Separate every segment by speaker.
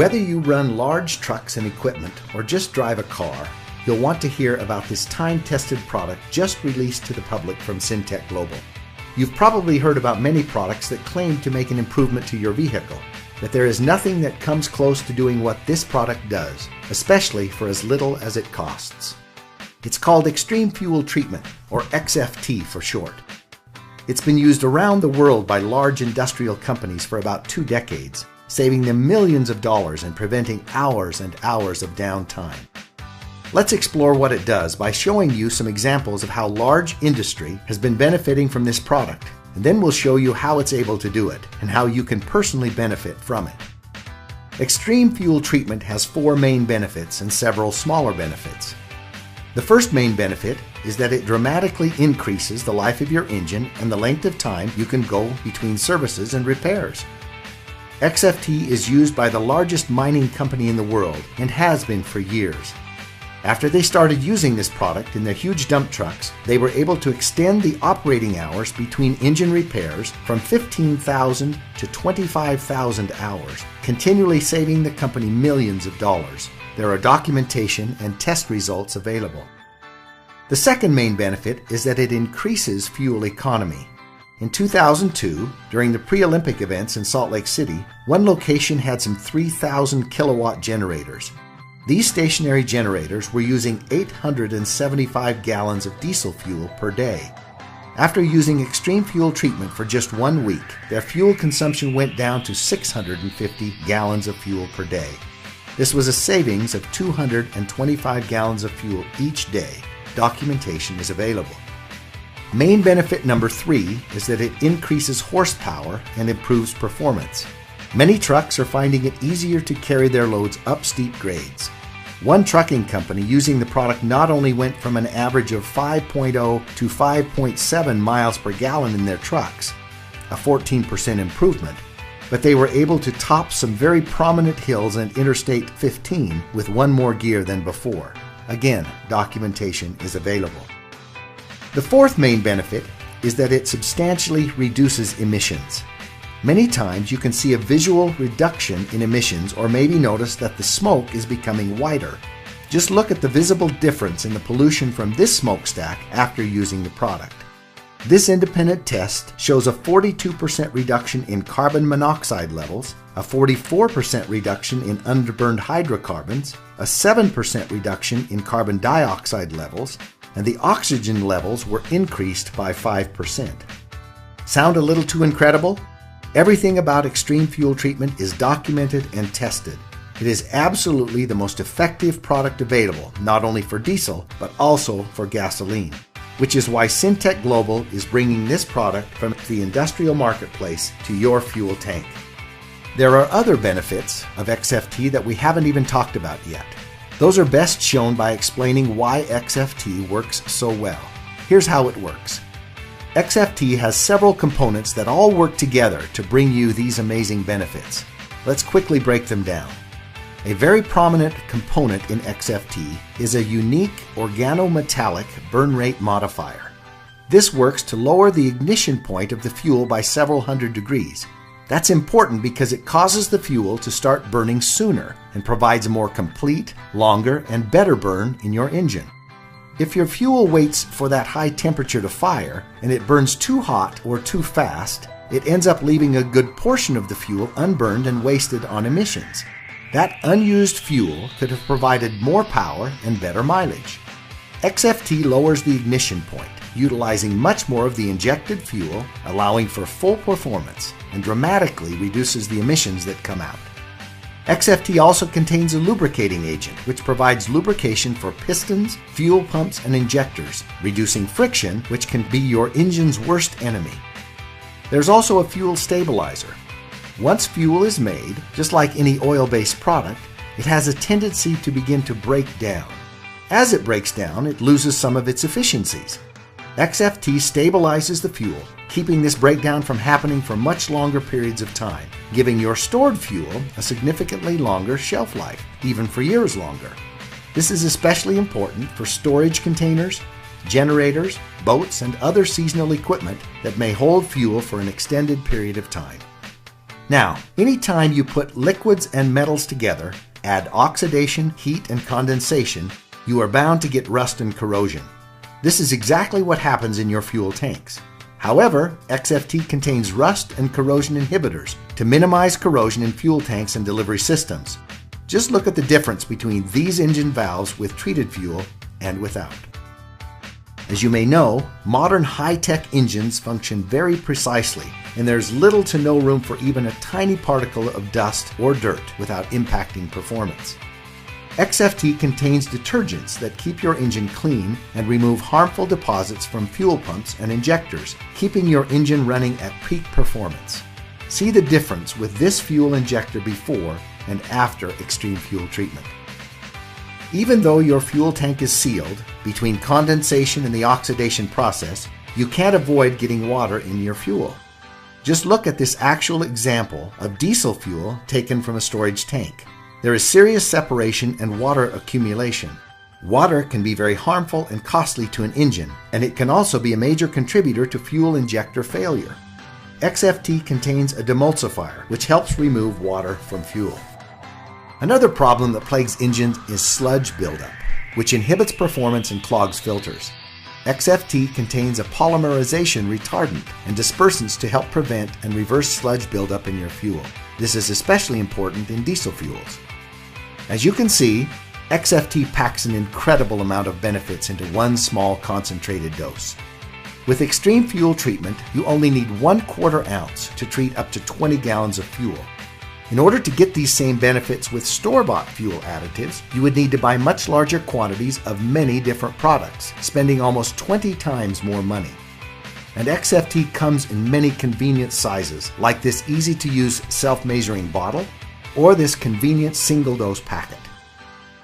Speaker 1: Whether you run large trucks and equipment or just drive a car, you'll want to hear about this time-tested product just released to the public from Syntec Global. You've probably heard about many products that claim to make an improvement to your vehicle, but there is nothing that comes close to doing what this product does, especially for as little as it costs. It's called Xtreme Fuel Treatment, or XFT for short. It's been used around the world by large industrial companies for about 2 decades, saving them millions of dollars and preventing hours and hours of downtime. Let's explore what it does by showing you some examples of how large industry has been benefiting from this product, and then we'll show you how it's able to do it and how you can personally benefit from it. Xtreme Fuel Treatment has 4 main benefits and several smaller benefits. The first main benefit is that it dramatically increases the life of your engine and the length of time you can go between services and repairs. XFT is used by the largest mining company in the world and has been for years. After they started using this product in their huge dump trucks, they were able to extend the operating hours between engine repairs from 15,000 to 25,000 hours, continually saving the company millions of dollars. There are documentation and test results available. The second main benefit is that it increases fuel economy. In 2002, during the pre-Olympic events in Salt Lake City, one location had some 3,000 kilowatt generators. These stationary generators were using 875 gallons of diesel fuel per day. After using Xtreme Fuel Treatment for just 1 week, their fuel consumption went down to 650 gallons of fuel per day. This was a savings of 225 gallons of fuel each day. Documentation is available. Main benefit number 3 is that it increases horsepower and improves performance. Many trucks are finding it easier to carry their loads up steep grades. One trucking company using the product not only went from an average of 5.0 to 5.7 miles per gallon in their trucks, a 14% improvement, but they were able to top some very prominent hills and Interstate 15 with 1 more gear than before. Again, documentation is available. The fourth main benefit is that it substantially reduces emissions. Many times you can see a visual reduction in emissions or maybe notice that the smoke is becoming whiter. Just look at the visible difference in the pollution from this smokestack after using the product. This independent test shows a 42% reduction in carbon monoxide levels, a 44% reduction in underburned hydrocarbons, a 7% reduction in carbon dioxide levels, and the oxygen levels were increased by 5%. Sound a little too incredible? Everything about Xtreme Fuel Treatment is documented and tested. It is absolutely the most effective product available, not only for diesel, but also for gasoline, which is why Syntec Global is bringing this product from the industrial marketplace to your fuel tank. There are other benefits of XFT that we haven't even talked about yet. Those are best shown by explaining why XFT works so well. Here's how it works. XFT has several components that all work together to bring you these amazing benefits. Let's quickly break them down. A very prominent component in XFT is a unique organometallic burn rate modifier. This works to lower the ignition point of the fuel by several hundred degrees. That's important because it causes the fuel to start burning sooner and provides a more complete, longer, and better burn in your engine. If your fuel waits for that high temperature to fire and it burns too hot or too fast, it ends up leaving a good portion of the fuel unburned and wasted on emissions. That unused fuel could have provided more power and better mileage. XFT lowers the ignition point, utilizing much more of the injected fuel, allowing for full performance, and dramatically reduces the emissions that come out. XFT also contains a lubricating agent, which provides lubrication for pistons, fuel pumps, and injectors, reducing friction, which can be your engine's worst enemy. There's also a fuel stabilizer. Once fuel is made, just like any oil-based product, it has a tendency to begin to break down. As it breaks down, it loses some of its efficiencies. XFT stabilizes the fuel, keeping this breakdown from happening for much longer periods of time, giving your stored fuel a significantly longer shelf life, even for years longer. This is especially important for storage containers, generators, boats, and other seasonal equipment that may hold fuel for an extended period of time. Now, anytime you put liquids and metals together, add oxidation, heat, and condensation, you are bound to get rust and corrosion. This is exactly what happens in your fuel tanks. However, XFT contains rust and corrosion inhibitors to minimize corrosion in fuel tanks and delivery systems. Just look at the difference between these engine valves with treated fuel and without. As you may know, modern high-tech engines function very precisely, and there's little to no room for even a tiny particle of dust or dirt without impacting performance. XFT contains detergents that keep your engine clean and remove harmful deposits from fuel pumps and injectors, keeping your engine running at peak performance. See the difference with this fuel injector before and after extreme fuel treatment. Even though your fuel tank is sealed, between condensation and the oxidation process, you can't avoid getting water in your fuel. Just look at this actual example of diesel fuel taken from a storage tank. There is serious separation and water accumulation. Water can be very harmful and costly to an engine, and it can also be a major contributor to fuel injector failure. XFT contains a demulsifier, which helps remove water from fuel. Another problem that plagues engines is sludge buildup, which inhibits performance and clogs filters. XFT contains a polymerization retardant and dispersants to help prevent and reverse sludge buildup in your fuel. This is especially important in diesel fuels. As you can see, XFT packs an incredible amount of benefits into one small concentrated dose. With extreme fuel treatment, you only need 1/4 ounce to treat up to 20 gallons of fuel. In order to get these same benefits with store-bought fuel additives, you would need to buy much larger quantities of many different products, spending almost 20 times more money. And XFT comes in many convenient sizes, like this easy-to-use self-measuring bottle or this convenient single-dose packet.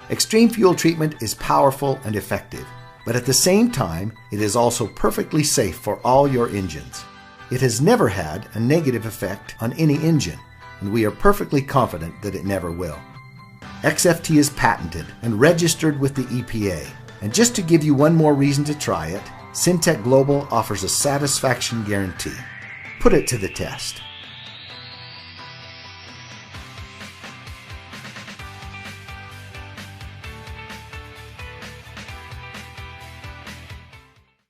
Speaker 1: Extreme fuel treatment is powerful and effective, but at the same time, it is also perfectly safe for all your engines. It has never had a negative effect on any engine, and we are perfectly confident that it never will. XFT is patented and registered with the EPA, and just to give you one more reason to try it, Syntec Global offers a satisfaction guarantee. Put it to the test.